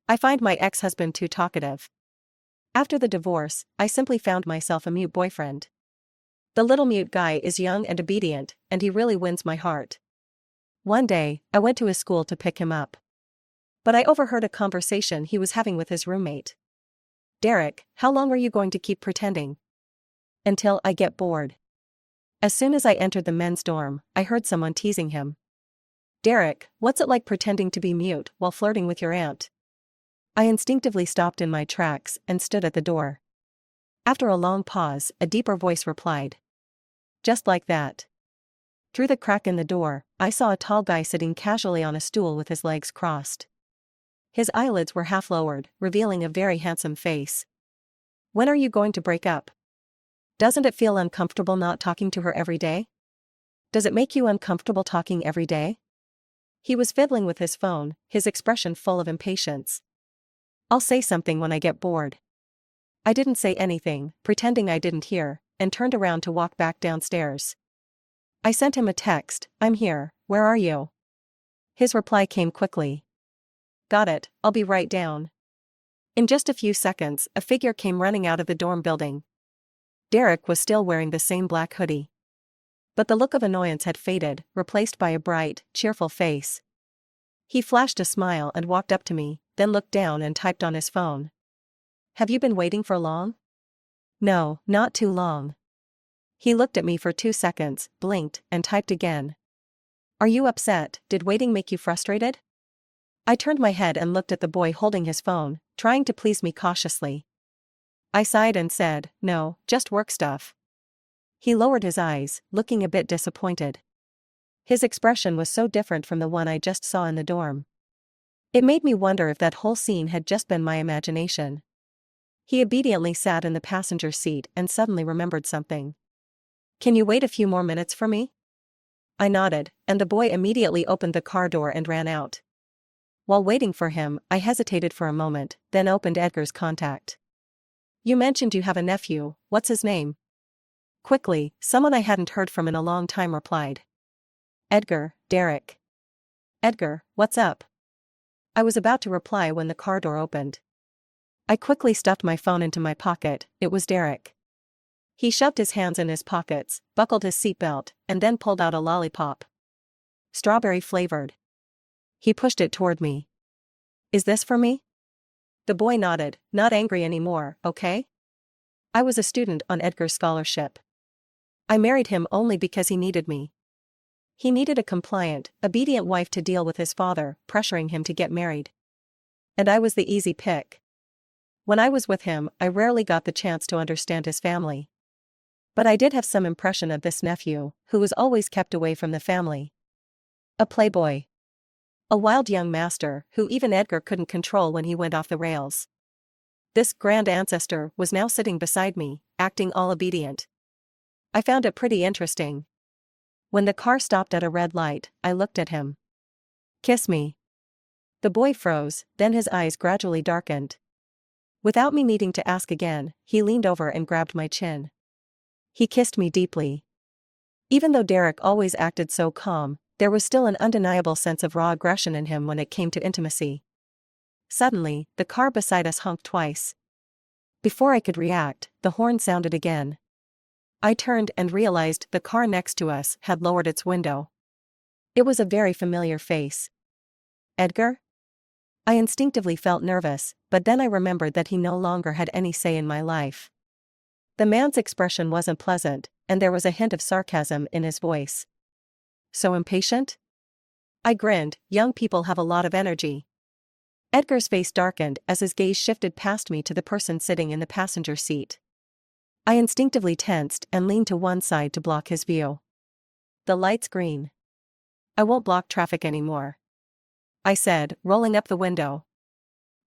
I find my ex-husband too talkative. After the divorce, I simply found myself a mute boyfriend. The little mute guy is young and obedient, and he really wins my heart. One day, I went to his school to pick him up. But I overheard a conversation he was having with his roommate. "Derek, how long are you going to keep pretending?" "Until I get bored." As soon as I entered the men's dorm, I heard someone teasing him. "Derek, what's it like pretending to be mute while flirting with your aunt?" I instinctively stopped in my tracks and stood at the door. After a long pause, a deeper voice replied. "Just like that." Through the crack in the door, I saw a tall guy sitting casually on a stool with his legs crossed. His eyelids were half lowered, revealing a very handsome face. "When are you going to break up? Doesn't it feel uncomfortable not talking to her every day? Does it make you uncomfortable talking every day?" He was fiddling with his phone, his expression full of impatience. "I'll say something when I get bored." I didn't say anything, pretending I didn't hear, and turned around to walk back downstairs. I sent him a text, "I'm here, where are you?" His reply came quickly. "Got it, I'll be right down." In just a few seconds, a figure came running out of the dorm building. Derek was still wearing the same black hoodie. But the look of annoyance had faded, replaced by a bright, cheerful face. He flashed a smile and walked up to me, then looked down and typed on his phone. "Have you been waiting for long?" "No, not too long." He looked at me for 2 seconds, blinked, and typed again. "Are you upset? Did waiting make you frustrated?" I turned my head and looked at the boy holding his phone, trying to please me cautiously. I sighed and said, "No, just work stuff." He lowered his eyes, looking a bit disappointed. His expression was so different from the one I just saw in the dorm. It made me wonder if that whole scene had just been my imagination. He obediently sat in the passenger seat and suddenly remembered something. "Can you wait a few more minutes for me?" I nodded, and the boy immediately opened the car door and ran out. While waiting for him, I hesitated for a moment, then opened Edgar's contact. "You mentioned you have a nephew, what's his name?" Quickly, someone I hadn't heard from in a long time replied. "Edgar, Derek." "Edgar, what's up?" I was about to reply when the car door opened. I quickly stuffed my phone into my pocket, it was Derek. He shoved his hands in his pockets, buckled his seatbelt, and then pulled out a lollipop. Strawberry flavored. He pushed it toward me. "Is this for me?" The boy nodded, not angry anymore, okay? I was a student on Edgar's scholarship. I married him only because he needed me. He needed a compliant, obedient wife to deal with his father, pressuring him to get married. And I was the easy pick. When I was with him, I rarely got the chance to understand his family. But I did have some impression of this nephew, who was always kept away from the family. A playboy. A wild young master, who even Edgar couldn't control when he went off the rails. This grand ancestor was now sitting beside me, acting all obedient. I found it pretty interesting. When the car stopped at a red light, I looked at him. "Kiss me." The boy froze, then his eyes gradually darkened. Without me needing to ask again, he leaned over and grabbed my chin. He kissed me deeply. Even though Derek always acted so calm, there was still an undeniable sense of raw aggression in him when it came to intimacy. Suddenly, the car beside us honked twice. Before I could react, the horn sounded again. I turned and realized the car next to us had lowered its window. It was a very familiar face. "Edgar?" I instinctively felt nervous, but then I remembered that he no longer had any say in my life. The man's expression wasn't pleasant, and there was a hint of sarcasm in his voice. "So impatient?" I grinned, young people have a lot of energy. Edgar's face darkened as his gaze shifted past me to the person sitting in the passenger seat. I instinctively tensed and leaned to one side to block his view. "The light's green. I won't block traffic anymore," I said, rolling up the window.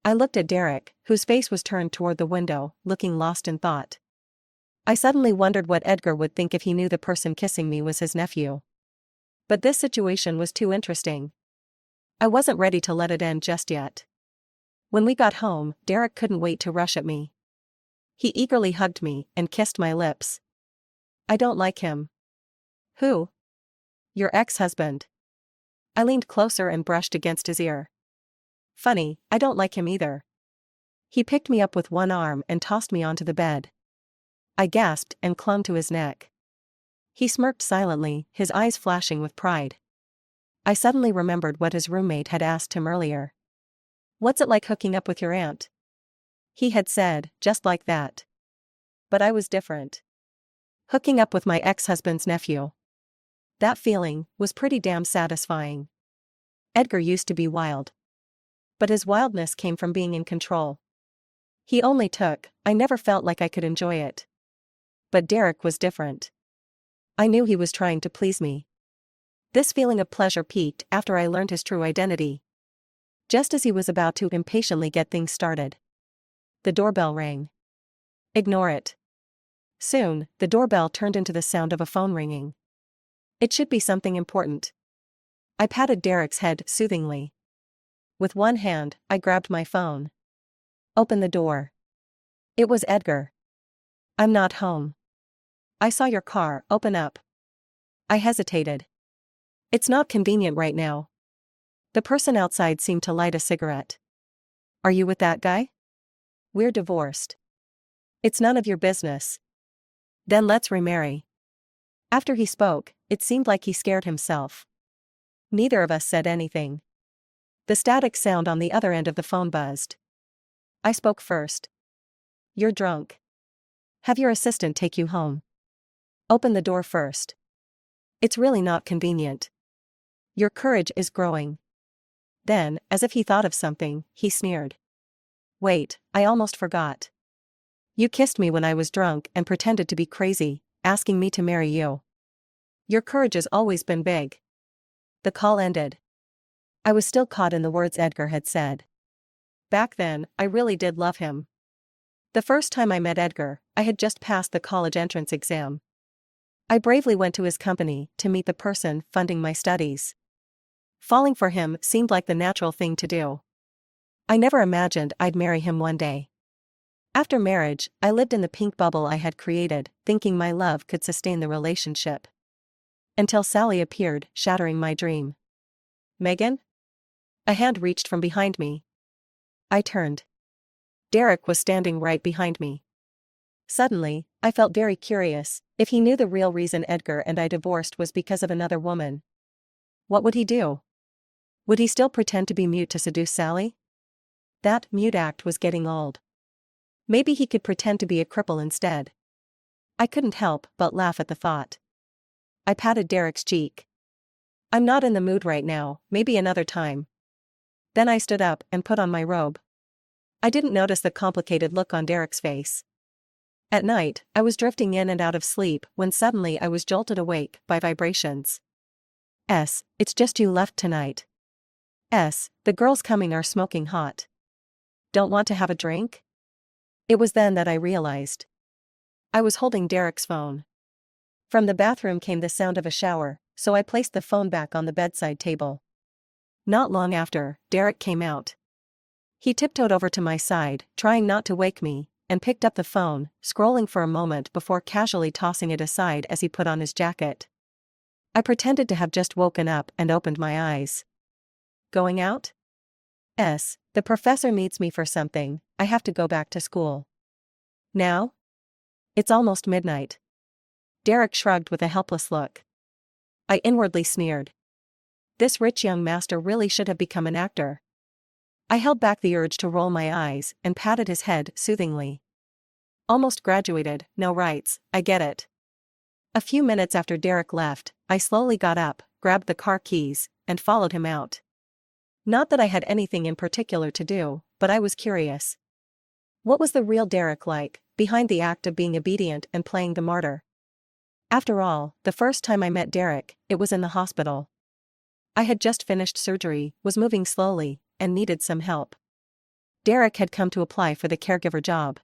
I looked at Derek, whose face was turned toward the window, looking lost in thought. I suddenly wondered what Edgar would think if he knew the person kissing me was his nephew. But this situation was too interesting. I wasn't ready to let it end just yet. When we got home, Derek couldn't wait to rush at me. He eagerly hugged me and kissed my lips. "I don't like him." "Who?" "Your ex-husband." I leaned closer and brushed against his ear. Funny, I don't like him either. He picked me up with one arm and tossed me onto the bed. I gasped and clung to his neck. He smirked silently, his eyes flashing with pride. I suddenly remembered what his roommate had asked him earlier. "What's it like hooking up with your aunt?" He had said, just like that. But I was different. Hooking up with my ex-husband's nephew. That feeling was pretty damn satisfying. Edgar used to be wild. But his wildness came from being in control. He only took, I never felt like I could enjoy it. But Derek was different. I knew he was trying to please me. This feeling of pleasure peaked after I learned his true identity. Just as he was about to impatiently get things started. The doorbell rang. Ignore it. Soon, the doorbell turned into the sound of a phone ringing. It should be something important. I patted Derek's head soothingly. With one hand, I grabbed my phone. Open the door. It was Edgar. "I'm not home. I saw your car, open up." I hesitated. "It's not convenient right now." The person outside seemed to light a cigarette. "Are you with that guy?" "We're divorced." "It's none of your business." "Then let's remarry." After he spoke, it seemed like he scared himself. Neither of us said anything. The static sound on the other end of the phone buzzed. I spoke first. "You're drunk. Have your assistant take you home. Open the door first. It's really not convenient. Your courage is growing." Then, as if he thought of something, he sneered. "Wait, I almost forgot. You kissed me when I was drunk and pretended to be crazy, asking me to marry you. Your courage has always been big." The call ended. I was still caught in the words Edgar had said. Back then, I really did love him. The first time I met Edgar, I had just passed the college entrance exam. I bravely went to his company to meet the person funding my studies. Falling for him seemed like the natural thing to do. I never imagined I'd marry him one day. After marriage, I lived in the pink bubble I had created, thinking my love could sustain the relationship. Until Sally appeared, shattering my dream. "Megan?" A hand reached from behind me. I turned. Derek was standing right behind me. Suddenly, I felt very curious if he knew the real reason Edgar and I divorced was because of another woman. What would he do? Would he still pretend to be mute to seduce Sally? That mute act was getting old. Maybe he could pretend to be a cripple instead. I couldn't help but laugh at the thought. I patted Derek's cheek. "I'm not in the mood right now, maybe another time." Then I stood up and put on my robe. I didn't notice the complicated look on Derek's face. At night, I was drifting in and out of sleep when suddenly I was jolted awake by vibrations. It's just you left tonight. The girls coming are smoking hot. Don't want to have a drink? It was then that I realized. I was holding Derek's phone. From the bathroom came the sound of a shower, so I placed the phone back on the bedside table. Not long after, Derek came out. He tiptoed over to my side, trying not to wake me, and picked up the phone, scrolling for a moment before casually tossing it aside as he put on his jacket. I pretended to have just woken up and opened my eyes. "Going out?" The professor needs me for something, I have to go back to school." "Now?" "It's almost midnight." Derek shrugged with a helpless look. I inwardly sneered. This rich young master really should have become an actor. I held back the urge to roll my eyes and patted his head soothingly. "Almost graduated, no rights, I get it." A few minutes after Derek left, I slowly got up, grabbed the car keys, and followed him out. Not that I had anything in particular to do, but I was curious. What was the real Derek like, behind the act of being obedient and playing the martyr? After all, the first time I met Derek, it was in the hospital. I had just finished surgery, was moving slowly, and needed some help. Derek had come to apply for the caregiver job.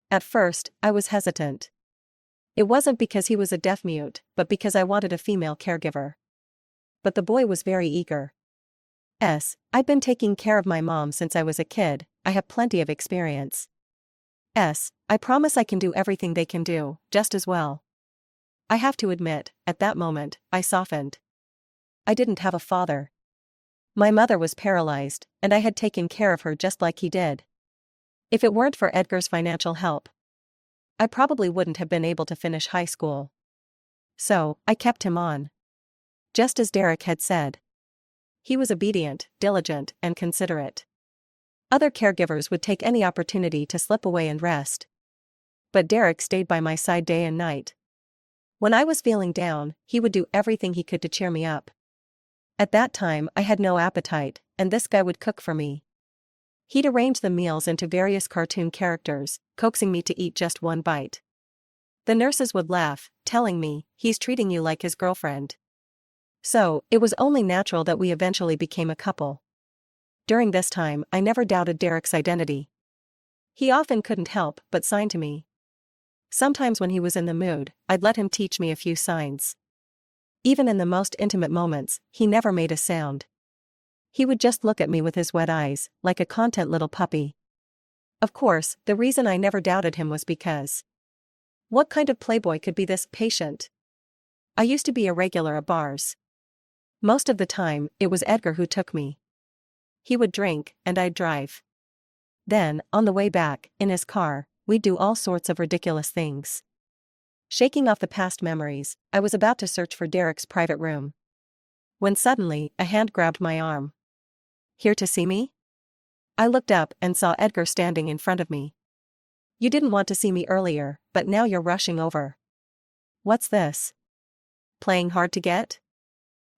At first, I was hesitant. It wasn't because he was a deaf-mute, but because I wanted a female caregiver. But the boy was very eager. I'd been taking care of my mom since I was a kid, I have plenty of experience. I promise I can do everything they can do, just as well. I have to admit, at that moment, I softened. I didn't have a father. My mother was paralyzed, and I had taken care of her just like he did. If it weren't for Edgar's financial help, I probably wouldn't have been able to finish high school. So, I kept him on. Just as Derek had said. He was obedient, diligent, and considerate. Other caregivers would take any opportunity to slip away and rest. But Derek stayed by my side day and night. When I was feeling down, he would do everything he could to cheer me up. At that time, I had no appetite, and this guy would cook for me. He'd arrange the meals into various cartoon characters, coaxing me to eat just one bite. The nurses would laugh, telling me, "He's treating you like his girlfriend." So, it was only natural that we eventually became a couple. During this time, I never doubted Derek's identity. He often couldn't help but sign to me. Sometimes when he was in the mood, I'd let him teach me a few signs. Even in the most intimate moments, he never made a sound. He would just look at me with his wet eyes, like a content little puppy. Of course, the reason I never doubted him was because what kind of playboy could be this patient? I used to be a regular at bars. Most of the time, it was Edgar who took me. He would drink, and I'd drive. Then, on the way back, in his car, we'd do all sorts of ridiculous things. Shaking off the past memories, I was about to search for Derek's private room, when suddenly, a hand grabbed my arm. "Here to see me?" I looked up and saw Edgar standing in front of me. "You didn't want to see me earlier, but now you're rushing over. What's this? Playing hard to get?"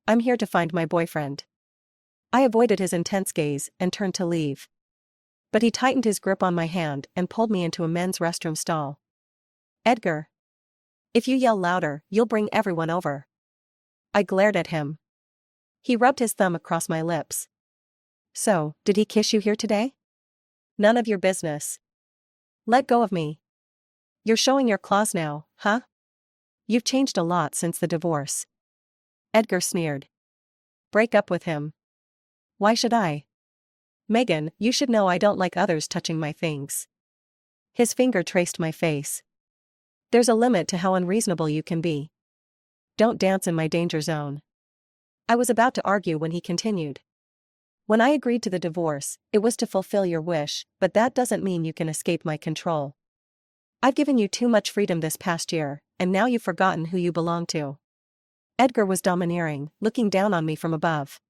"I'm here to find my boyfriend." I avoided his intense gaze and turned to leave. But he tightened his grip on my hand and pulled me into a men's restroom stall. "Edgar. If you yell louder, you'll bring everyone over." I glared at him. He rubbed his thumb across my lips. "So, did he kiss you here today?" "None of your business." "Let go of me. You're showing your claws now, huh? You've changed a lot since the divorce." Edgar sneered. "Break up with him." "Why should I?" "Megan, you should know I don't like others touching my things." His finger traced my face. "There's a limit to how unreasonable you can be. Don't dance in my danger zone." I was about to argue when he continued. "When I agreed to the divorce, it was to fulfill your wish, but that doesn't mean you can escape my control. I've given you too much freedom this past year, and now you've forgotten who you belong to." Edgar was domineering, looking down on me from above.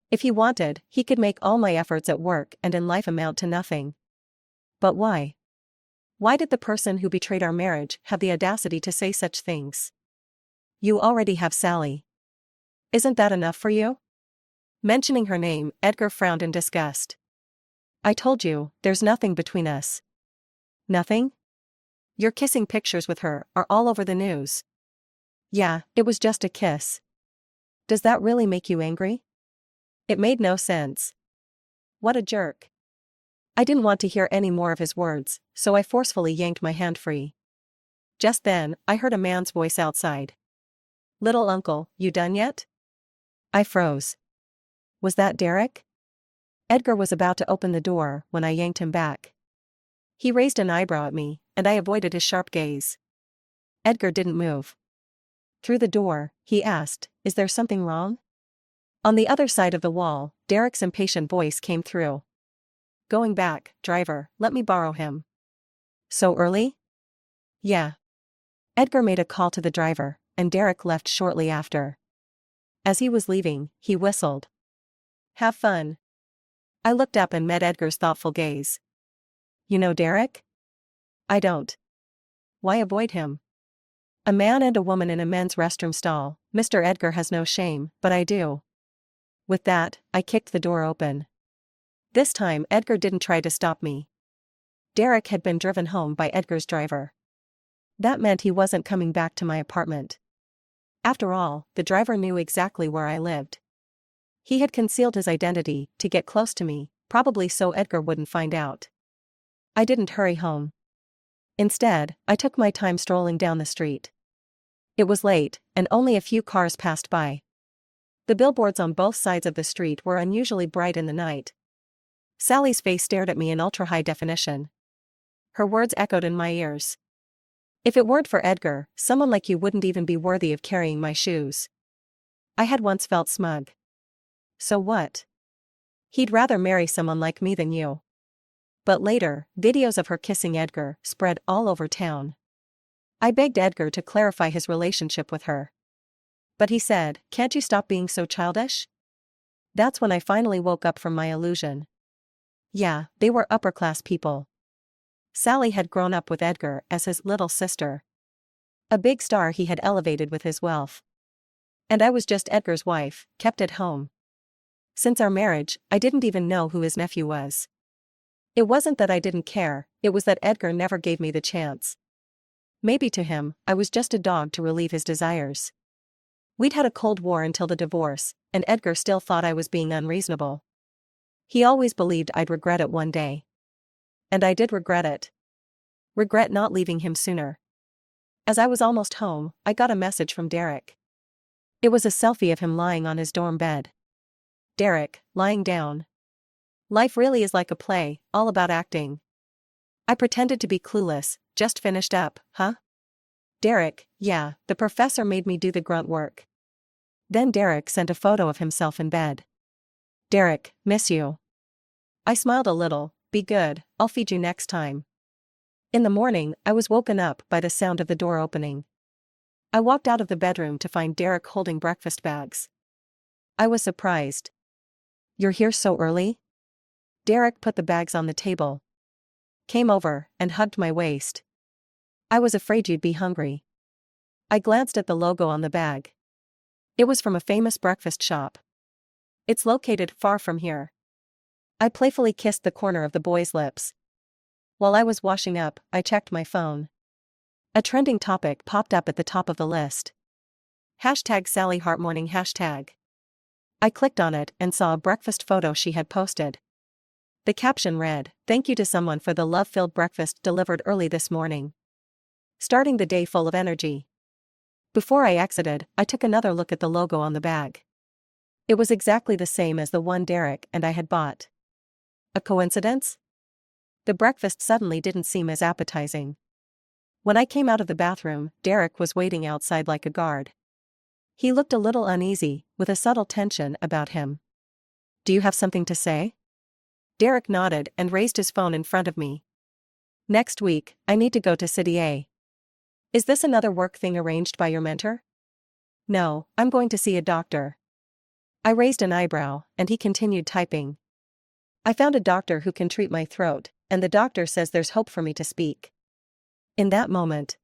If he wanted, he could make all my efforts at work and in life amount to nothing. But why? Why did the person who betrayed our marriage have the audacity to say such things? "You already have Sally. Isn't that enough for you?" Mentioning her name, Edgar frowned in disgust. "I told you, there's nothing between us." "Nothing? Your kissing pictures with her are all over the news." "Yeah, it was just a kiss." "Does that really make you angry?" It made no sense. What a jerk. I didn't want to hear any more of his words, so I forcefully yanked my hand free. Just then, I heard a man's voice outside. "Little uncle, you done yet?" I froze. Was that Derek? Edgar was about to open the door when I yanked him back. He raised an eyebrow at me, and I avoided his sharp gaze. Edgar didn't move. Through the door, he asked, "Is there something wrong?" On the other side of the wall, Derek's impatient voice came through. "Going back, driver, let me borrow him." "So early?" "Yeah." Edgar made a call to the driver, and Derek left shortly after. As he was leaving, he whistled. "Have fun." I looked up and met Edgar's thoughtful gaze. "You know Derek?" "I don't." "Why avoid him? A man and a woman in a men's restroom stall, Mr. Edgar has no shame, but I do." With that, I kicked the door open. This time Edgar didn't try to stop me. Derek had been driven home by Edgar's driver. That meant he wasn't coming back to my apartment. After all, the driver knew exactly where I lived. He had concealed his identity to get close to me, probably so Edgar wouldn't find out. I didn't hurry home. Instead, I took my time strolling down the street. It was late, and only a few cars passed by. The billboards on both sides of the street were unusually bright in the night. Sally's face stared at me in ultra-high definition. Her words echoed in my ears. "If it weren't for Edgar, someone like you wouldn't even be worthy of carrying my shoes." I had once felt smug. So what? He'd rather marry someone like me than you. But later, videos of her kissing Edgar spread all over town. I begged Edgar to clarify his relationship with her. But he said, "Can't you stop being so childish?" That's when I finally woke up from my illusion. Yeah, they were upper-class people. Sally had grown up with Edgar as his little sister. A big star he had elevated with his wealth. And I was just Edgar's wife, kept at home. Since our marriage, I didn't even know who his nephew was. It wasn't that I didn't care, it was that Edgar never gave me the chance. Maybe to him, I was just a dog to relieve his desires. We'd had a cold war until the divorce, and Edgar still thought I was being unreasonable. He always believed I'd regret it one day. And I did regret it. Regret not leaving him sooner. As I was almost home, I got a message from Derek. It was a selfie of him lying on his dorm bed. Derek, lying down. Life really is like a play, all about acting. I pretended to be clueless, just finished up, huh? Derek, yeah, the professor made me do the grunt work. Then Derek sent a photo of himself in bed. Derek, miss you. I smiled a little, be good, I'll feed you next time. In the morning, I was woken up by the sound of the door opening. I walked out of the bedroom to find Derek holding breakfast bags. I was surprised. You're here so early? Derek put the bags on the table. Came over and hugged my waist. I was afraid you'd be hungry. I glanced at the logo on the bag. It was from a famous breakfast shop. It's located far from here. I playfully kissed the corner of the boy's lips. While I was washing up, I checked my phone. A trending topic popped up at the top of the list. #Sally Heartmorning #. I clicked on it and saw a breakfast photo she had posted. The caption read, "Thank you to someone for the love-filled breakfast delivered early this morning. Starting the day full of energy." Before I exited, I took another look at the logo on the bag. It was exactly the same as the one Derek and I had bought. A coincidence? The breakfast suddenly didn't seem as appetizing. When I came out of the bathroom, Derek was waiting outside like a guard. He looked a little uneasy, with a subtle tension about him. "Do you have something to say?" Derek nodded and raised his phone in front of me. "Next week, I need to go to City A. Is this another work thing arranged by your mentor?" "No, I'm going to see a doctor." I raised an eyebrow, and he continued typing. "I found a doctor who can treat my throat, and the doctor says there's hope for me to speak." In that moment,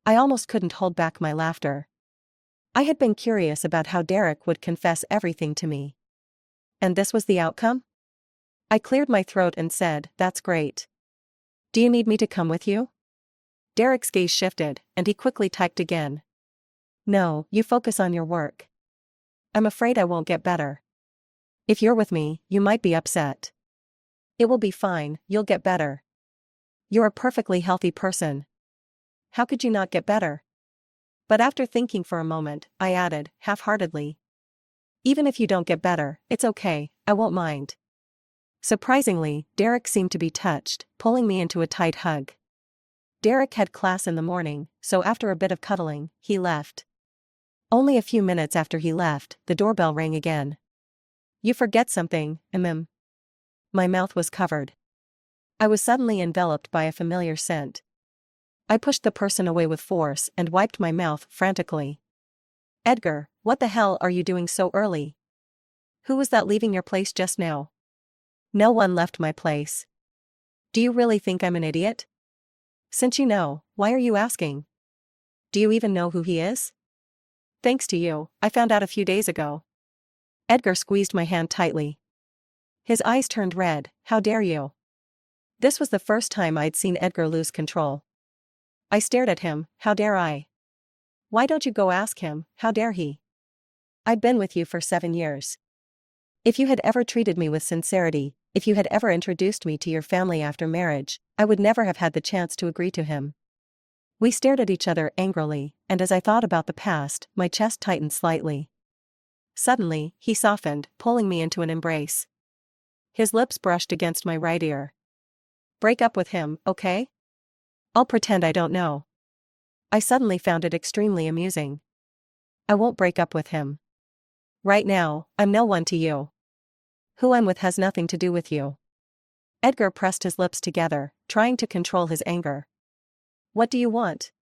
I almost couldn't hold back my laughter. I had been curious about how Derek would confess everything to me. And this was the outcome? I cleared my throat and said, "That's great. Do you need me to come with you?" Derek's gaze shifted, and he quickly typed again. "No, you focus on your work. I'm afraid I won't get better. If you're with me, you might be upset." "It will be fine, you'll get better. You're a perfectly healthy person. How could you not get better?" But after thinking for a moment, I added, half-heartedly, "Even if you don't get better, it's okay, I won't mind." Surprisingly, Derek seemed to be touched, pulling me into a tight hug. Derek had class in the morning, so after a bit of cuddling, he left. Only a few minutes after he left, the doorbell rang again. "You forget something, mm." My mouth was covered. I was suddenly enveloped by a familiar scent. I pushed the person away with force and wiped my mouth frantically. "Edgar, what the hell are you doing so early? Who was that leaving your place just now?" "No one left my place." "Do you really think I'm an idiot? Since you know, why are you asking? Do you even know who he is?" "Thanks to you, I found out a few days ago." Edgar squeezed my hand tightly. His eyes turned red. "How dare you?" This was the first time I'd seen Edgar lose control. I stared at him. "How dare I? Why don't you go ask him, how dare he? I'd been with you for 7 years. If you had ever treated me with sincerity, if you had ever introduced me to your family after marriage, I would never have had the chance to agree to him." We stared at each other angrily, and as I thought about the past, my chest tightened slightly. Suddenly, he softened, pulling me into an embrace. His lips brushed against my right ear. "Break up with him, okay? I'll pretend I don't know." I suddenly found it extremely amusing. "I won't break up with him. Right now, I'm no one to you." Who I'm with has nothing to do with you. Edgar pressed his lips together, trying to control his anger. What do you want?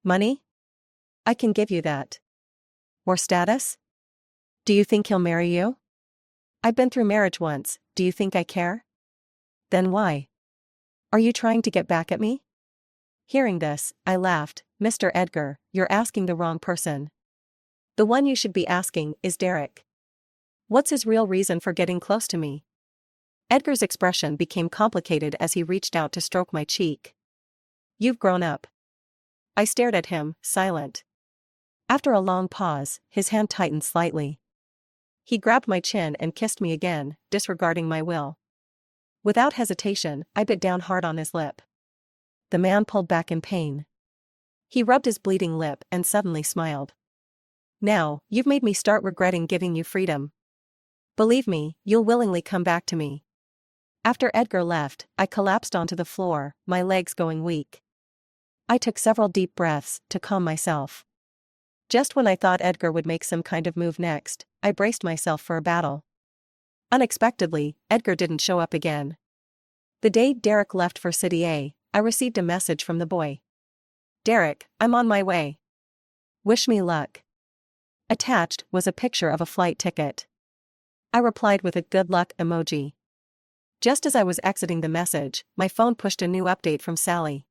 Money? I can give you that. Or status? Do you think he'll marry you? I've been through marriage once, do you think I care? Then why? Are you trying to get back at me? Hearing this, I laughed. Mr. Edgar, you're asking the wrong person. The one you should be asking is Derek. What's his real reason for getting close to me? Edgar's expression became complicated as he reached out to stroke my cheek. You've grown up. I stared at him, silent. After a long pause, his hand tightened slightly. He grabbed my chin and kissed me again, disregarding my will. Without hesitation, I bit down hard on his lip. The man pulled back in pain. He rubbed his bleeding lip and suddenly smiled. Now, you've made me start regretting giving you freedom. Believe me, you'll willingly come back to me. After Edgar left, I collapsed onto the floor, my legs going weak. I took several deep breaths to calm myself. Just when I thought Edgar would make some kind of move next, I braced myself for a battle. Unexpectedly, Edgar didn't show up again. The day Derek left for City A, I received a message from the boy. Derek, I'm on my way. Wish me luck. Attached was a picture of a flight ticket. I replied with a good luck emoji. Just as I was exiting the message, my phone pushed a new update from Sally.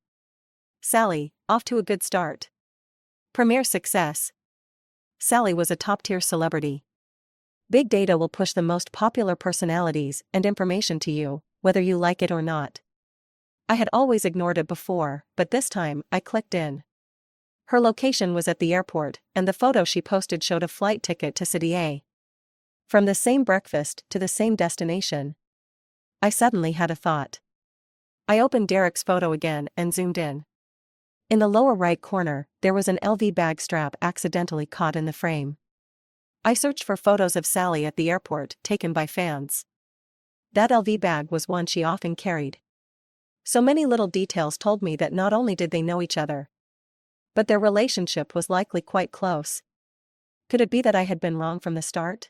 Sally, off to a good start. Premiere success. Sally was a top-tier celebrity. Big data will push the most popular personalities and information to you, whether you like it or not. I had always ignored it before, but this time, I clicked in. Her location was at the airport, and the photo she posted showed a flight ticket to City A. From the same breakfast to the same destination. I suddenly had a thought. I opened Derek's photo again and zoomed in. In the lower right corner, there was an LV bag strap accidentally caught in the frame. I searched for photos of Sally at the airport taken by fans. That LV bag was one she often carried. So many little details told me that not only did they know each other, but their relationship was likely quite close. Could it be that I had been wrong from the start?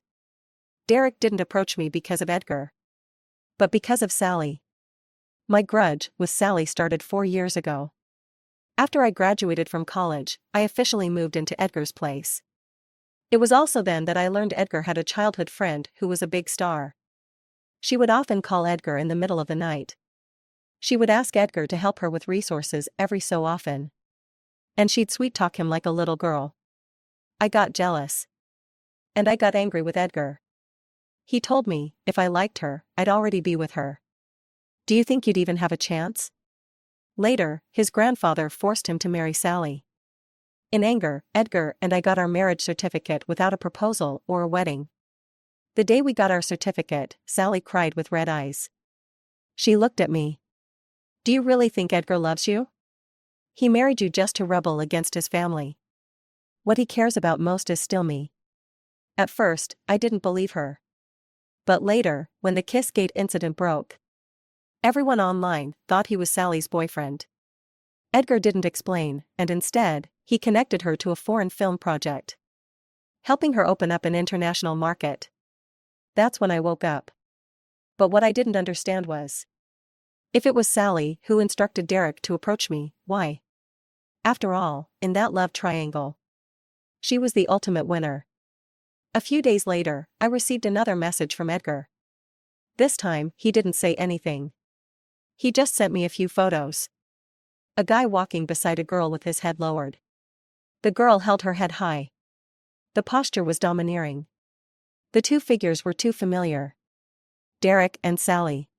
Derek didn't approach me because of Edgar, but because of Sally. My grudge with Sally started 4 years ago. After I graduated from college, I officially moved into Edgar's place. It was also then that I learned Edgar had a childhood friend who was a big star. She would often call Edgar in the middle of the night. She would ask Edgar to help her with resources every so often. And she'd sweet-talk him like a little girl. I got jealous. And I got angry with Edgar. He told me, if I liked her, I'd already be with her. Do you think you'd even have a chance? Later, his grandfather forced him to marry Sally. In anger, Edgar and I got our marriage certificate without a proposal or a wedding. The day we got our certificate, Sally cried with red eyes. She looked at me. Do you really think Edgar loves you? He married you just to rebel against his family. What he cares about most is still me. At first, I didn't believe her. But later, when the Kissgate incident broke, everyone online thought he was Sally's boyfriend. Edgar didn't explain, and instead, he connected her to a foreign film project, helping her open up an international market. That's when I woke up. But what I didn't understand was, if it was Sally who instructed Derek to approach me, why? After all, in that love triangle, she was the ultimate winner. A few days later, I received another message from Edgar. This time, he didn't say anything. He just sent me a few photos. A guy walking beside a girl with his head lowered. The girl held her head high. The posture was domineering. The two figures were too familiar. Derek and Sally.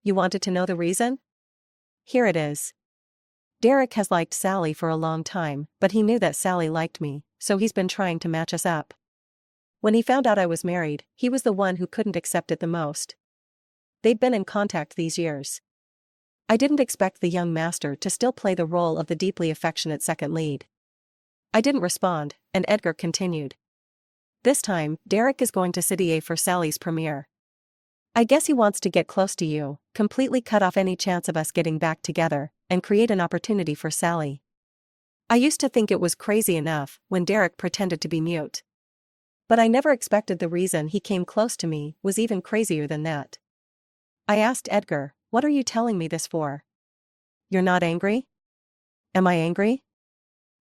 You wanted to know the reason? Here it is. Derek has liked Sally for a long time, but he knew that Sally liked me, so he's been trying to match us up. When he found out I was married, he was the one who couldn't accept it the most. They'd been in contact these years. I didn't expect the young master to still play the role of the deeply affectionate second lead. I didn't respond, and Edgar continued. This time, Derek is going to City A for Sally's premiere. I guess he wants to get close to you, completely cut off any chance of us getting back together, and create an opportunity for Sally. I used to think it was crazy enough when Derek pretended to be mute. But I never expected the reason he came close to me was even crazier than that. I asked Edgar, "What are you telling me this for? You're not angry?" "Am I angry?"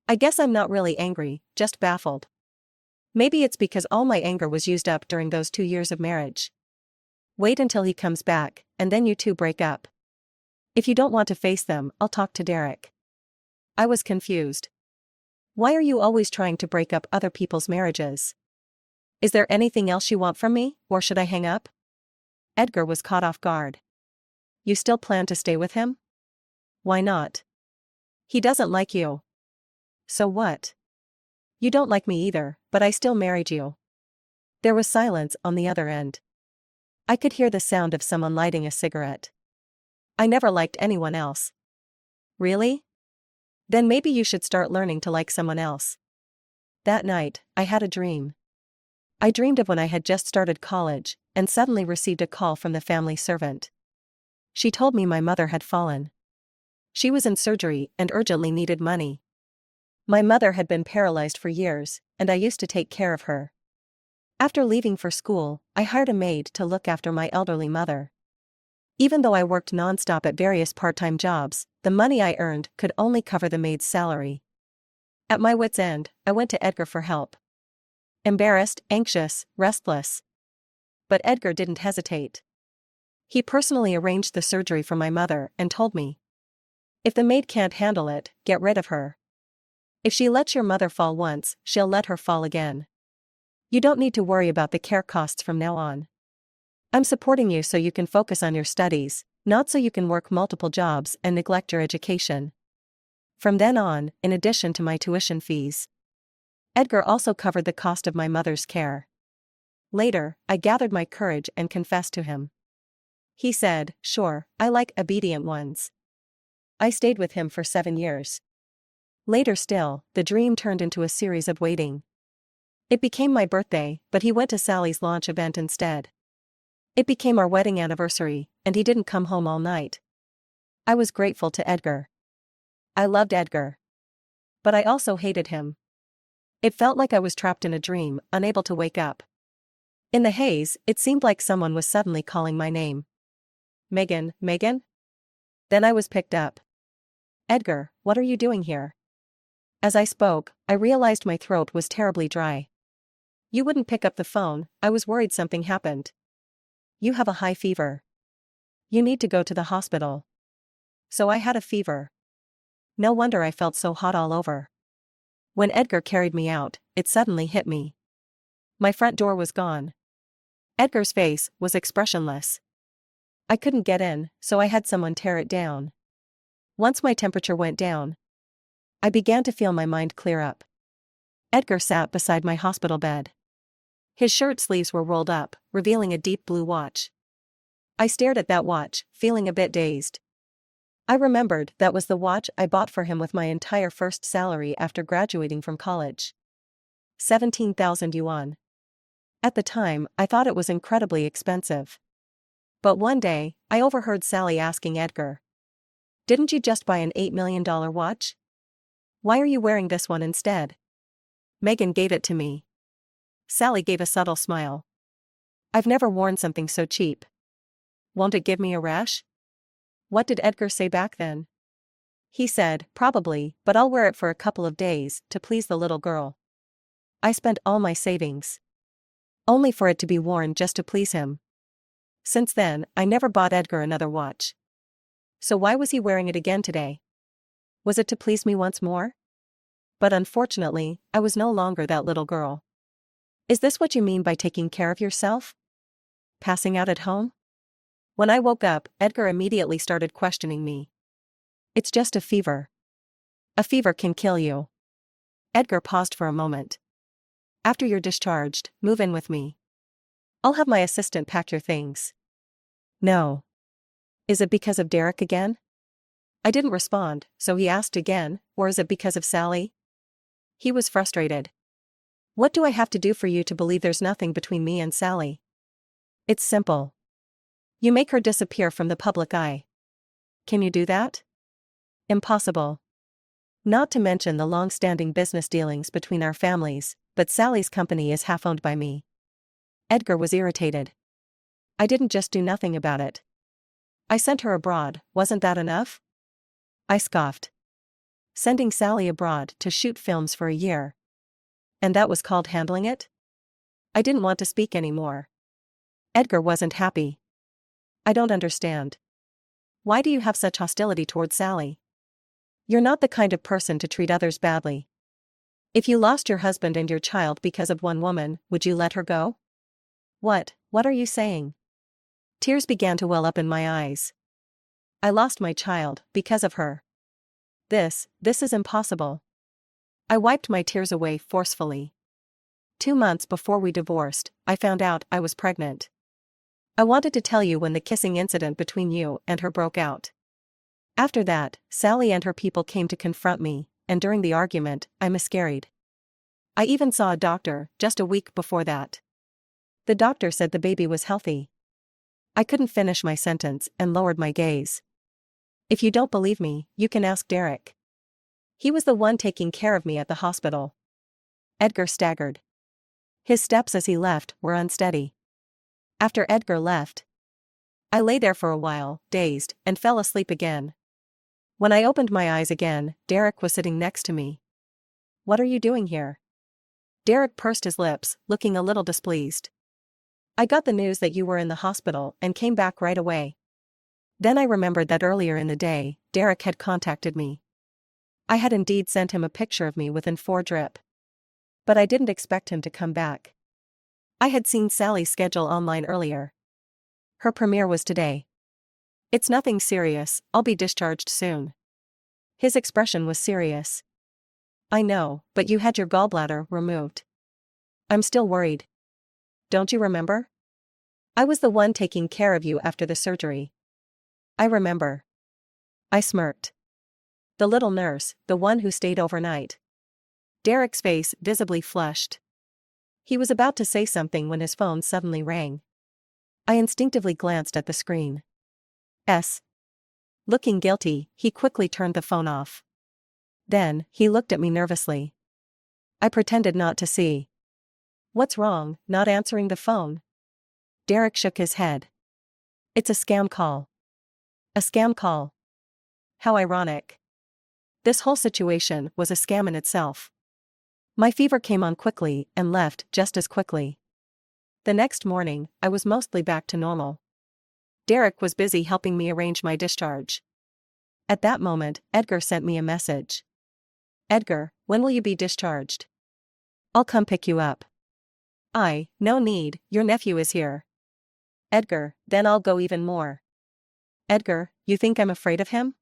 "I guess I'm not really angry, just baffled. Maybe it's because all my anger was used up during those 2 years of marriage. Wait until he comes back, and then you two break up. If you don't want to face them, I'll talk to Derek." I was confused. "Why are you always trying to break up other people's marriages? Is there anything else you want from me, or should I hang up?" Edgar was caught off guard. "You still plan to stay with him?" "Why not? He doesn't like you." "So what? You don't like me either, but I still married you." There was silence on the other end. I could hear the sound of someone lighting a cigarette. "I never liked anyone else." "Really? Then maybe you should start learning to like someone else." That night, I had a dream. I dreamed of when I had just started college, and suddenly received a call from the family servant. She told me my mother had fallen. She was in surgery and urgently needed money. My mother had been paralyzed for years, and I used to take care of her. After leaving for school, I hired a maid to look after my elderly mother. Even though I worked nonstop at various part-time jobs, the money I earned could only cover the maid's salary. At my wit's end, I went to Edgar for help. Embarrassed, anxious, restless. But Edgar didn't hesitate. He personally arranged the surgery for my mother and told me, "If the maid can't handle it, get rid of her. If she lets your mother fall once, she'll let her fall again. You don't need to worry about the care costs from now on. I'm supporting you so you can focus on your studies, not so you can work multiple jobs and neglect your education." From then on, in addition to my tuition fees, Edgar also covered the cost of my mother's care. Later, I gathered my courage and confessed to him. He said, "Sure, I like obedient ones." I stayed with him for 7 years. Later still, the dream turned into a series of waiting. It became my birthday, but he went to Sally's launch event instead. It became our wedding anniversary, and he didn't come home all night. I was grateful to Edgar. I loved Edgar. But I also hated him. It felt like I was trapped in a dream, unable to wake up. In the haze, it seemed like someone was suddenly calling my name. "Megan, Megan?" Then I was picked up. "Edgar, what are you doing here?" As I spoke, I realized my throat was terribly dry. "You wouldn't pick up the phone, I was worried something happened." "You have a high fever. You need to go to the hospital." So I had a fever. No wonder I felt so hot all over. When Edgar carried me out, it suddenly hit me. My front door was gone. Edgar's face was expressionless. I couldn't get in, so I had someone tear it down. Once my temperature went down, I began to feel my mind clear up. Edgar sat beside my hospital bed. His shirt sleeves were rolled up, revealing a deep blue watch. I stared at that watch, feeling a bit dazed. I remembered that was the watch I bought for him with my entire first salary after graduating from college. 17,000 yuan. At the time, I thought it was incredibly expensive. But one day, I overheard Sally asking Edgar, "Didn't you just buy an $8 million watch? Why are you wearing this one instead?" "Megan gave it to me." Sally gave a subtle smile. "I've never worn something so cheap. Won't it give me a rash?" What did Edgar say back then? He said, "Probably, but I'll wear it for a couple of days, to please the little girl." I spent all my savings. Only for it to be worn just to please him. Since then, I never bought Edgar another watch. So why was he wearing it again today? Was it to please me once more? But unfortunately, I was no longer that little girl. Is this what you mean by taking care of yourself? Passing out at home? When I woke up, Edgar immediately started questioning me. "It's just a fever." "A fever can kill you." Edgar paused for a moment. "After you're discharged, move in with me. I'll have my assistant pack your things." "No." "Is it because of Derek again?" I didn't respond, so he asked again, "Or is it because of Sally?" He was frustrated. "What do I have to do for you to believe there's nothing between me and Sally?" "It's simple. You make her disappear from the public eye." "Can you do that?" "Impossible." Not to mention the long-standing business dealings between our families, but Sally's company is half owned by me. Edgar was irritated. I didn't just do nothing about it. I sent her abroad, wasn't that enough? I scoffed. Sending Sally abroad to shoot films for a year. And that was called handling it? I didn't want to speak anymore. Edgar wasn't happy. I don't understand. Why do you have such hostility toward Sally? You're not the kind of person to treat others badly. If you lost your husband and your child because of one woman, would you let her go? What are you saying? Tears began to well up in my eyes. I lost my child because of her. This is impossible. I wiped my tears away forcefully. 2 months before we divorced, I found out I was pregnant. I wanted to tell you when the kissing incident between you and her broke out. After that, Sally and her people came to confront me, and during the argument, I miscarried. I even saw a doctor just a week before that. The doctor said the baby was healthy. I couldn't finish my sentence and lowered my gaze. If you don't believe me, you can ask Derek. He was the one taking care of me at the hospital. Edgar staggered. His steps as he left were unsteady. After Edgar left, I lay there for a while, dazed, and fell asleep again. When I opened my eyes again, Derek was sitting next to me. What are you doing here? Derek pursed his lips, looking a little displeased. I got the news that you were in the hospital and came back right away. Then I remembered that earlier in the day, Derek had contacted me. I had indeed sent him a picture of me within 4 drip. But I didn't expect him to come back. I had seen Sally's schedule online earlier. Her premiere was today. It's nothing serious, I'll be discharged soon. His expression was serious. I know, but you had your gallbladder removed. I'm still worried. Don't you remember? I was the one taking care of you after the surgery. I remember. I smirked. The little nurse, the one who stayed overnight. Derek's face visibly flushed. He was about to say something when his phone suddenly rang. I instinctively glanced at the screen. Looking guilty, he quickly turned the phone off. Then, he looked at me nervously. I pretended not to see. What's wrong, not answering the phone? Derek shook his head. It's a scam call. A scam call. How ironic. This whole situation was a scam in itself. My fever came on quickly and left just as quickly. The next morning, I was mostly back to normal. Derek was busy helping me arrange my discharge. At that moment, Edgar sent me a message. Edgar, when will you be discharged? I'll come pick you up. No need, your nephew is here. Edgar, then I'll go even more. Edgar, you think I'm afraid of him?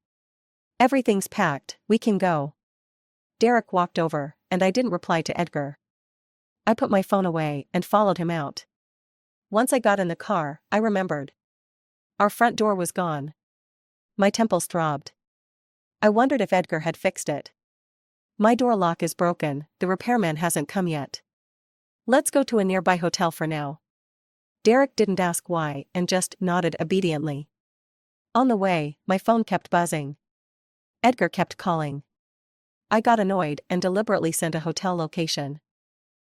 Everything's packed, we can go. Derek walked over, and I didn't reply to Edgar. I put my phone away and followed him out. Once I got in the car, I remembered. Our front door was gone. My temples throbbed. I wondered if Edgar had fixed it. My door lock is broken, the repairman hasn't come yet. Let's go to a nearby hotel for now. Derek didn't ask why and just nodded obediently. On the way, my phone kept buzzing. Edgar kept calling. I got annoyed and deliberately sent a hotel location.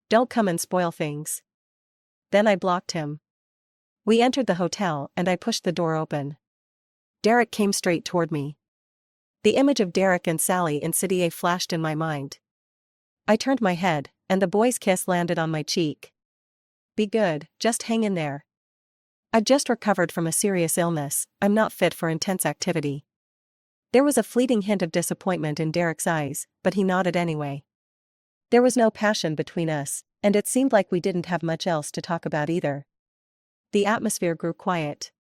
Don't come and spoil things. Then I blocked him. We entered the hotel and I pushed the door open. Derek came straight toward me. The image of Derek and Sally in City A flashed in my mind. I turned my head, and the boy's kiss landed on my cheek. Be good, just hang in there. I've just recovered from a serious illness, I'm not fit for intense activity. There was a fleeting hint of disappointment in Derek's eyes, but he nodded anyway. There was no passion between us, and it seemed like we didn't have much else to talk about either. The atmosphere grew quiet.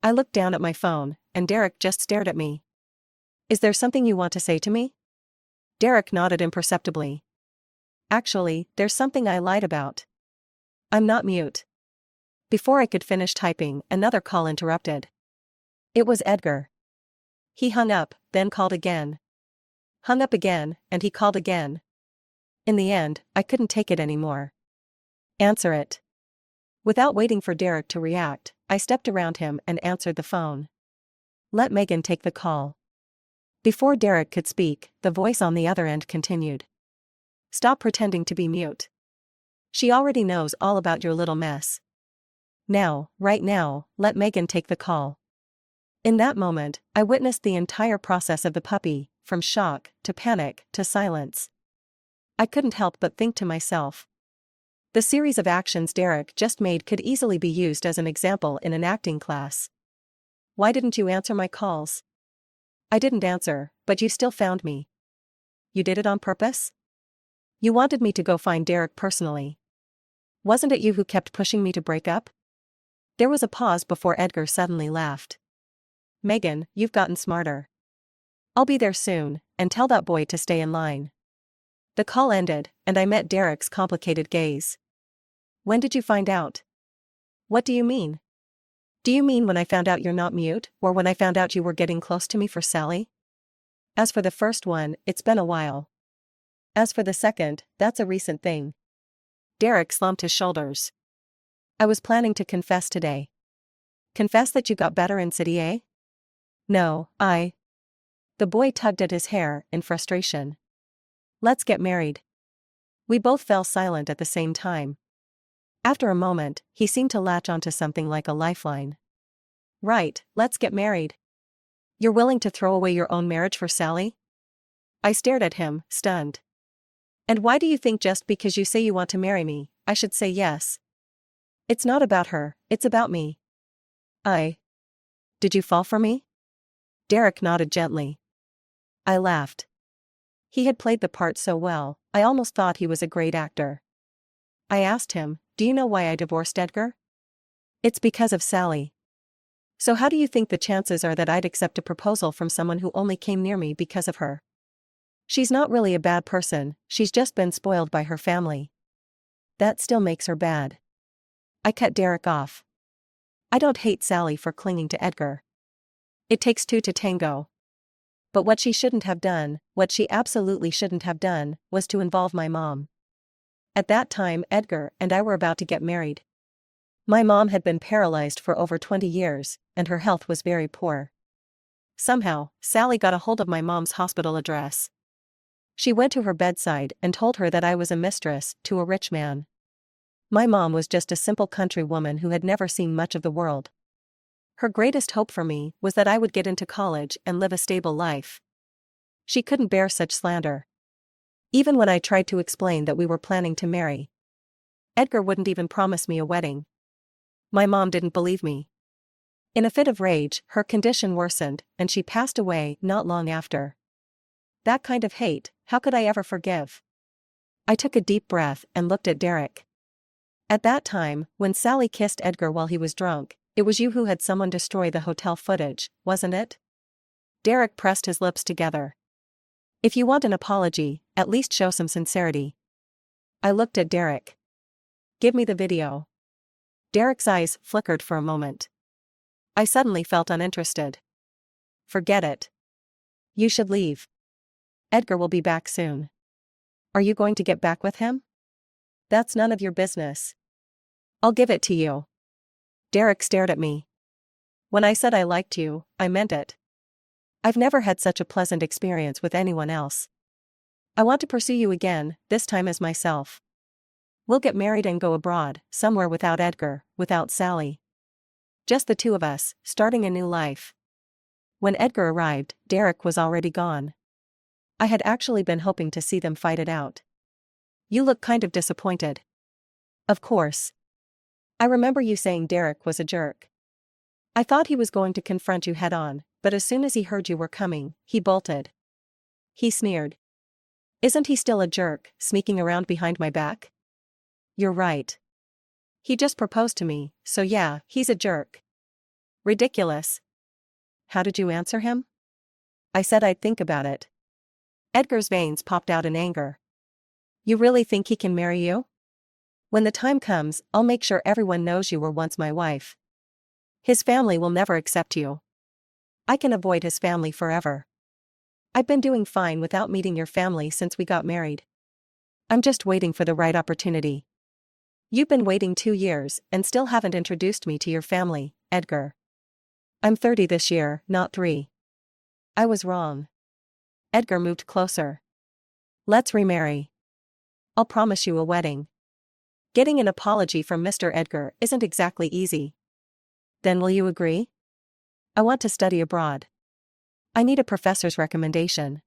I looked down at my phone, and Derek just stared at me. Is there something you want to say to me? Derek nodded imperceptibly. Actually, there's something I lied about. I'm not mute. Before I could finish typing, another call interrupted. It was Edgar. He hung up, then called again. Hung up again, and he called again. In the end, I couldn't take it anymore. Answer it. Without waiting for Derek to react, I stepped around him and answered the phone. Let Megan take the call. Before Derek could speak, the voice on the other end continued. Stop pretending to be mute. She already knows all about your little mess. Now, right now, let Megan take the call. In that moment, I witnessed the entire process of the puppy, from shock, to panic, to silence. I couldn't help but think to myself. The series of actions Derek just made could easily be used as an example in an acting class. Why didn't you answer my calls? I didn't answer, but you still found me. You did it on purpose? You wanted me to go find Derek personally. Wasn't it you who kept pushing me to break up? There was a pause before Edgar suddenly laughed. Megan, you've gotten smarter. I'll be there soon, and tell that boy to stay in line. The call ended, and I met Derek's complicated gaze. When did you find out? What do you mean? Do you mean when I found out you're not mute, or when I found out you were getting close to me for Sally? As for the first one, it's been a while. As for the second, that's a recent thing. Derek slumped his shoulders. I was planning to confess today. Confess that you got better in City A? No, The boy tugged at his hair, in frustration. Let's get married. We both fell silent at the same time. After a moment, he seemed to latch onto something like a lifeline. Right, let's get married. You're willing to throw away your own marriage for Sally? I stared at him, stunned. And why do you think just because you say you want to marry me, I should say yes? It's not about her, it's about me. Did you fall for me? Derek nodded gently. I laughed. He had played the part so well, I almost thought he was a great actor. I asked him, do you know why I divorced Edgar? It's because of Sally. So how do you think the chances are that I'd accept a proposal from someone who only came near me because of her? She's not really a bad person, she's just been spoiled by her family. That still makes her bad. I cut Derek off. I don't hate Sally for clinging to Edgar. It takes two to tango. But what she shouldn't have done, what she absolutely shouldn't have done, was to involve my mom. At that time, Edgar and I were about to get married. My mom had been paralyzed for over 20 years, and her health was very poor. Somehow, Sally got a hold of my mom's hospital address. She went to her bedside and told her that I was a mistress to a rich man. My mom was just a simple country woman who had never seen much of the world. Her greatest hope for me was that I would get into college and live a stable life. She couldn't bear such slander. Even when I tried to explain that we were planning to marry, Edgar wouldn't even promise me a wedding. My mom didn't believe me. In a fit of rage, her condition worsened, and she passed away not long after. That kind of hate, how could I ever forgive? I took a deep breath and looked at Derek. At that time, when Sally kissed Edgar while he was drunk, it was you who had someone destroy the hotel footage, wasn't it? Derek pressed his lips together. If you want an apology, at least show some sincerity. I looked at Derek. Give me the video. Derek's eyes flickered for a moment. I suddenly felt uninterested. Forget it. You should leave. Edgar will be back soon. Are you going to get back with him? That's none of your business. I'll give it to you. Derek stared at me. When I said I liked you, I meant it. I've never had such a pleasant experience with anyone else. I want to pursue you again, this time as myself. We'll get married and go abroad, somewhere without Edgar, without Sally. Just the two of us, starting a new life. When Edgar arrived, Derek was already gone. I had actually been hoping to see them fight it out. You look kind of disappointed. Of course. I remember you saying Derek was a jerk. I thought he was going to confront you head-on, but as soon as he heard you were coming, he bolted. He sneered. Isn't he still a jerk, sneaking around behind my back? You're right. He just proposed to me, so yeah, he's a jerk. Ridiculous. How did you answer him? I said I'd think about it. Edgar's veins popped out in anger. You really think he can marry you? When the time comes, I'll make sure everyone knows you were once my wife. His family will never accept you. I can avoid his family forever. I've been doing fine without meeting your family since we got married. I'm just waiting for the right opportunity. You've been waiting 2 years and still haven't introduced me to your family, Edgar. I'm 30 this year, not 3. I was wrong. Edgar moved closer. Let's remarry. I'll promise you a wedding. Getting an apology from Mr. Edgar isn't exactly easy. Then will you agree? I want to study abroad. I need a professor's recommendation.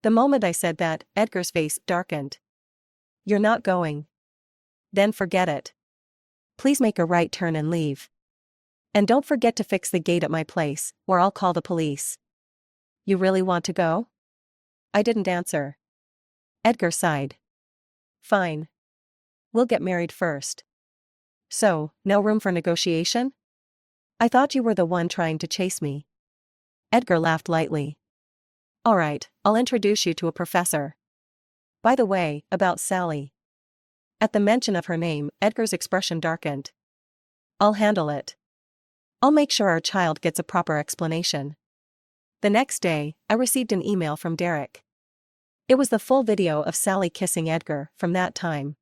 The moment I said that, Edgar's face darkened. You're not going. Then forget it. Please make a right turn and leave. And don't forget to fix the gate at my place, or I'll call the police. You really want to go? I didn't answer. Edgar sighed. Fine. We'll get married first. So, no room for negotiation? I thought you were the one trying to chase me. Edgar laughed lightly. All right, I'll introduce you to a professor. By the way, about Sally. At the mention of her name, Edgar's expression darkened. I'll handle it. I'll make sure our child gets a proper explanation. The next day, I received an email from Derek. It was the full video of Sally kissing Edgar from that time.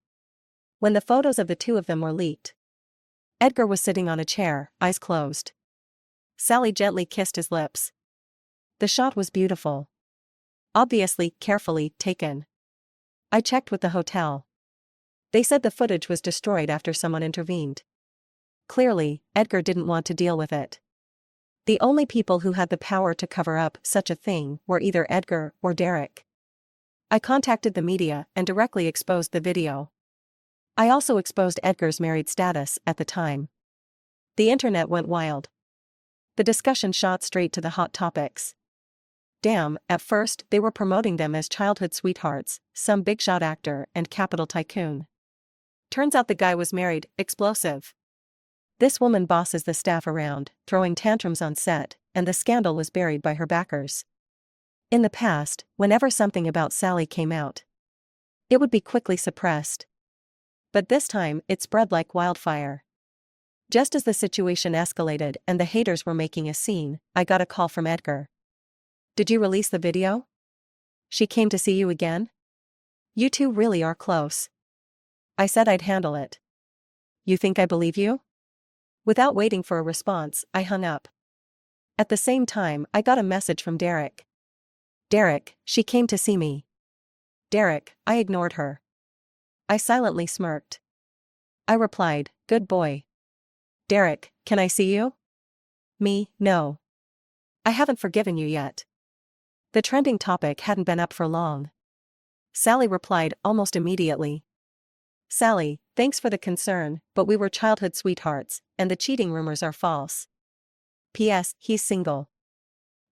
When the photos of the two of them were leaked, Edgar was sitting on a chair, eyes closed. Sally gently kissed his lips. The shot was beautiful. Obviously, carefully taken. I checked with the hotel. They said the footage was destroyed after someone intervened. Clearly, Edgar didn't want to deal with it. The only people who had the power to cover up such a thing were either Edgar or Derek. I contacted the media and directly exposed the video. I also exposed Edgar's married status at the time. The internet went wild. The discussion shot straight to the hot topics. Damn, at first they were promoting them as childhood sweethearts, some big-shot actor and capital tycoon. Turns out the guy was married, explosive. This woman bosses the staff around, throwing tantrums on set, and the scandal was buried by her backers. In the past, whenever something about Sally came out, it would be quickly suppressed. But this time, it spread like wildfire. Just as the situation escalated and the haters were making a scene, I got a call from Edgar. Did you release the video? She came to see you again? You two really are close. I said I'd handle it. You think I believe you? Without waiting for a response, I hung up. At the same time, I got a message from Derek. Derek, she came to see me. Derek, I ignored her. I silently smirked. I replied, good boy. Derek, can I see you? Me, no. I haven't forgiven you yet. The trending topic hadn't been up for long. Sally replied almost immediately. Sally, thanks for the concern, but we were childhood sweethearts, and the cheating rumors are false. P.S. He's single.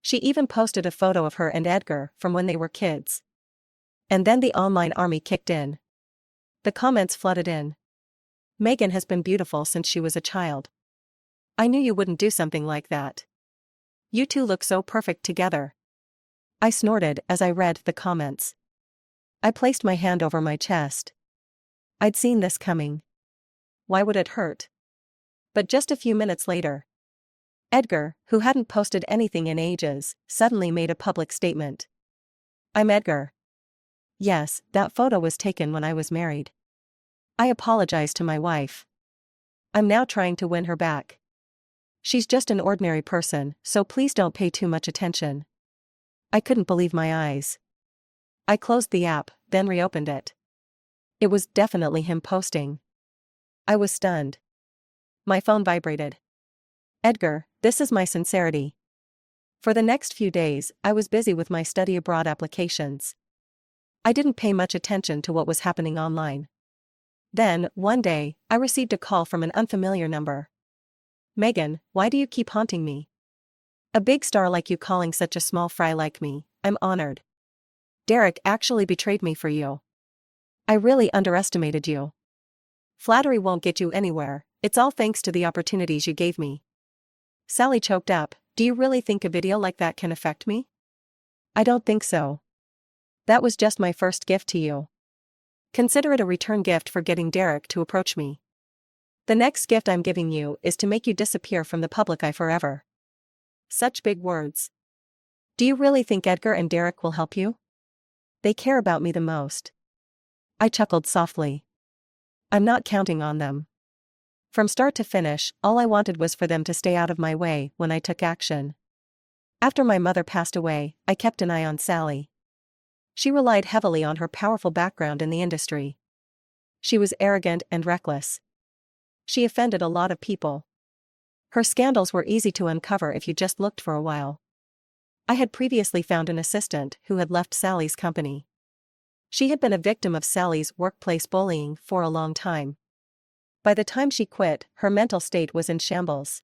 She even posted a photo of her and Edgar from when they were kids. And then the online army kicked in. The comments flooded in. Megan has been beautiful since she was a child. I knew you wouldn't do something like that. You two look so perfect together. I snorted as I read the comments. I placed my hand over my chest. I'd seen this coming. Why would it hurt? But just a few minutes later, Edgar, who hadn't posted anything in ages, suddenly made a public statement. I'm Edgar. Yes, that photo was taken when I was married. I apologized to my wife. I'm now trying to win her back. She's just an ordinary person, so please don't pay too much attention. I couldn't believe my eyes. I closed the app, then reopened it. It was definitely him posting. I was stunned. My phone vibrated. Edgar, this is my sincerity. For the next few days, I was busy with my study abroad applications. I didn't pay much attention to what was happening online. Then, one day, I received a call from an unfamiliar number. Megan, why do you keep haunting me? A big star like you calling such a small fry like me, I'm honored. Derek actually betrayed me for you. I really underestimated you. Flattery won't get you anywhere, it's all thanks to the opportunities you gave me. Sally choked up, do you really think a video like that can affect me? I don't think so. That was just my first gift to you. Consider it a return gift for getting Derek to approach me. The next gift I'm giving you is to make you disappear from the public eye forever. Such big words. Do you really think Edgar and Derek will help you? They care about me the most. I chuckled softly. I'm not counting on them. From start to finish, all I wanted was for them to stay out of my way when I took action. After my mother passed away, I kept an eye on Sally. She relied heavily on her powerful background in the industry. She was arrogant and reckless. She offended a lot of people. Her scandals were easy to uncover if you just looked for a while. I had previously found an assistant who had left Sally's company. She had been a victim of Sally's workplace bullying for a long time. By the time she quit, her mental state was in shambles.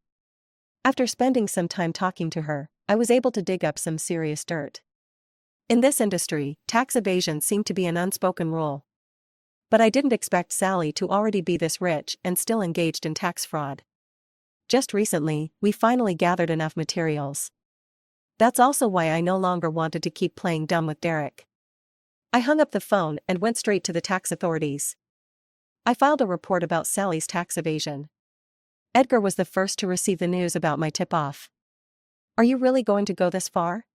After spending some time talking to her, I was able to dig up some serious dirt. In this industry, tax evasion seemed to be an unspoken rule. But I didn't expect Sally to already be this rich and still engaged in tax fraud. Just recently, we finally gathered enough materials. That's also why I no longer wanted to keep playing dumb with Derek. I hung up the phone and went straight to the tax authorities. I filed a report about Sally's tax evasion. Edgar was the first to receive the news about my tip-off. "Are you really going to go this far?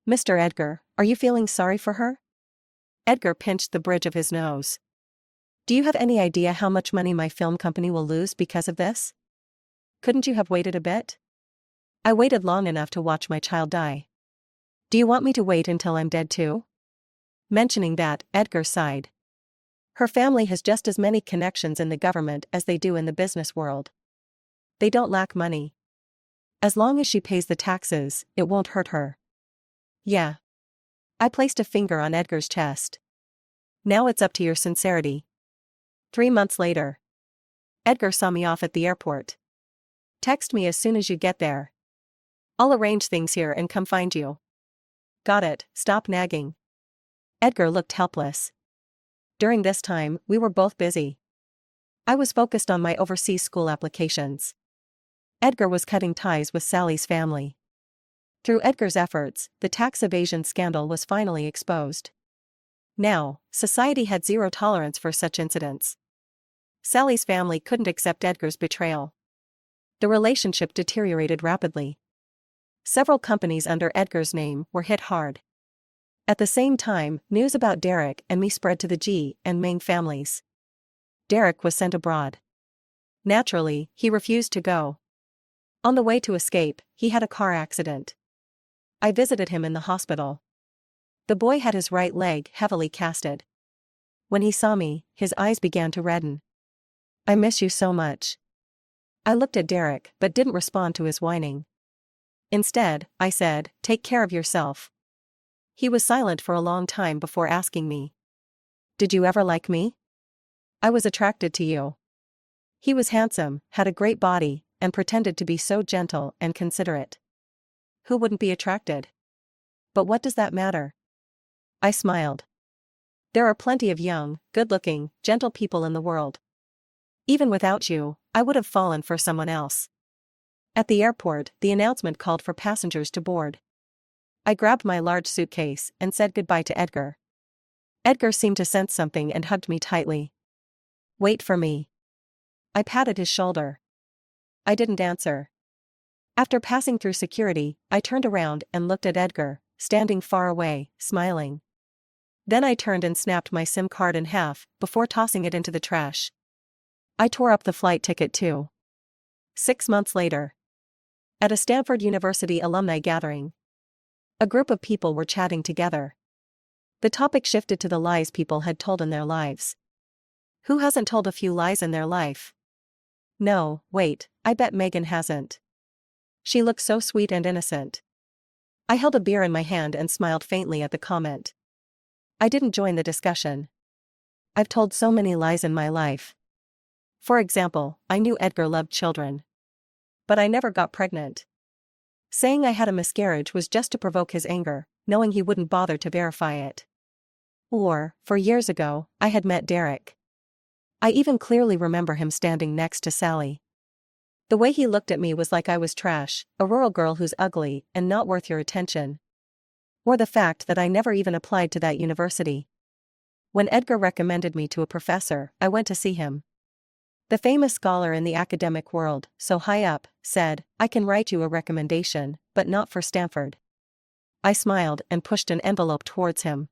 Mr. Edgar, are you feeling sorry for her?" Edgar pinched the bridge of his nose. "Do you have any idea how much money my film company will lose because of this? Couldn't you have waited a bit?" "I waited long enough to watch my child die. Do you want me to wait until I'm dead too?" Mentioning that, Edgar sighed. "Her family has just as many connections in the government as they do in the business world. They don't lack money. As long as she pays the taxes, it won't hurt her." "Yeah." I placed a finger on Edgar's chest. "Now it's up to your sincerity." 3 months later. Edgar saw me off at the airport. "Text me as soon as you get there. I'll arrange things here and come find you." "Got it, stop nagging." Edgar looked helpless. During this time, we were both busy. I was focused on my overseas school applications. Edgar was cutting ties with Sally's family. Through Edgar's efforts, the tax evasion scandal was finally exposed. Now, society had zero tolerance for such incidents. Sally's family couldn't accept Edgar's betrayal. The relationship deteriorated rapidly. Several companies under Edgar's name were hit hard. At the same time, news about Derek and me spread to the G and Ming families. Derek was sent abroad. Naturally, he refused to go. On the way to escape, he had a car accident. I visited him in the hospital. The boy had his right leg heavily casted. When he saw me, his eyes began to redden. "I miss you so much." I looked at Derek but didn't respond to his whining. Instead, I said, "Take care of yourself." He was silent for a long time before asking me, "Did you ever like me?" "I was attracted to you." He was handsome, had a great body, and pretended to be so gentle and considerate. Who wouldn't be attracted? But what does that matter? I smiled. There are plenty of young, good-looking, gentle people in the world. Even without you, I would have fallen for someone else. At the airport, the announcement called for passengers to board. I grabbed my large suitcase and said goodbye to Edgar. Edgar seemed to sense something and hugged me tightly. "Wait for me." I patted his shoulder. I didn't answer. After passing through security, I turned around and looked at Edgar, standing far away, smiling. Then I turned and snapped my SIM card in half, before tossing it into the trash. I tore up the flight ticket too. 6 months later. At a Stanford University alumni gathering. A group of people were chatting together. The topic shifted to the lies people had told in their lives. Who hasn't told a few lies in their life? No, wait, I bet Megan hasn't. She looked so sweet and innocent. I held a beer in my hand and smiled faintly at the comment. I didn't join the discussion. I've told so many lies in my life. For example, I knew Edgar loved children. But I never got pregnant. Saying I had a miscarriage was just to provoke his anger, knowing he wouldn't bother to verify it. Or, 4 years ago, I had met Derek. I even clearly remember him standing next to Sally. The way he looked at me was like I was trash, a rural girl who's ugly and not worth your attention. Or the fact that I never even applied to that university. When Edgar recommended me to a professor, I went to see him. The famous scholar in the academic world, so high up, said, "I can write you a recommendation, but not for Stanford." I smiled and pushed an envelope towards him.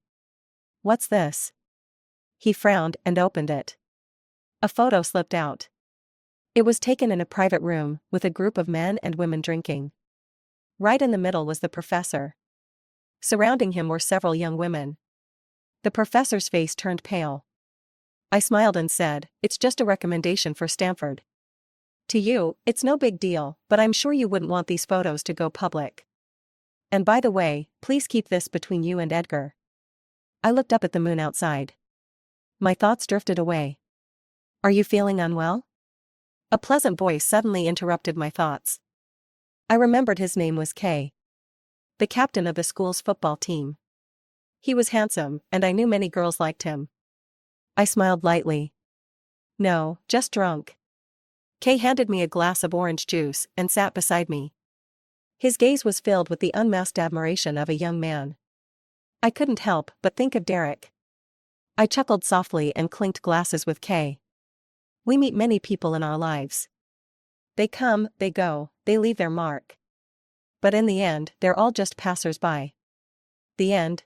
"What's this?" He frowned and opened it. A photo slipped out. It was taken in a private room, with a group of men and women drinking. Right in the middle was the professor. Surrounding him were several young women. The professor's face turned pale. I smiled and said, "It's just a recommendation for Stanford. To you, it's no big deal, but I'm sure you wouldn't want these photos to go public. And by the way, please keep this between you and Edgar." I looked up at the moon outside. My thoughts drifted away. "Are you feeling unwell?" A pleasant voice suddenly interrupted my thoughts. I remembered his name was Kay. The captain of the school's football team. He was handsome, and I knew many girls liked him. I smiled lightly. "No, just drunk." Kay handed me a glass of orange juice and sat beside me. His gaze was filled with the unmasked admiration of a young man. I couldn't help but think of Derek. I chuckled softly and clinked glasses with Kay. We meet many people in our lives. They come, they go, they leave their mark. But in the end, they're all just passers-by. The end.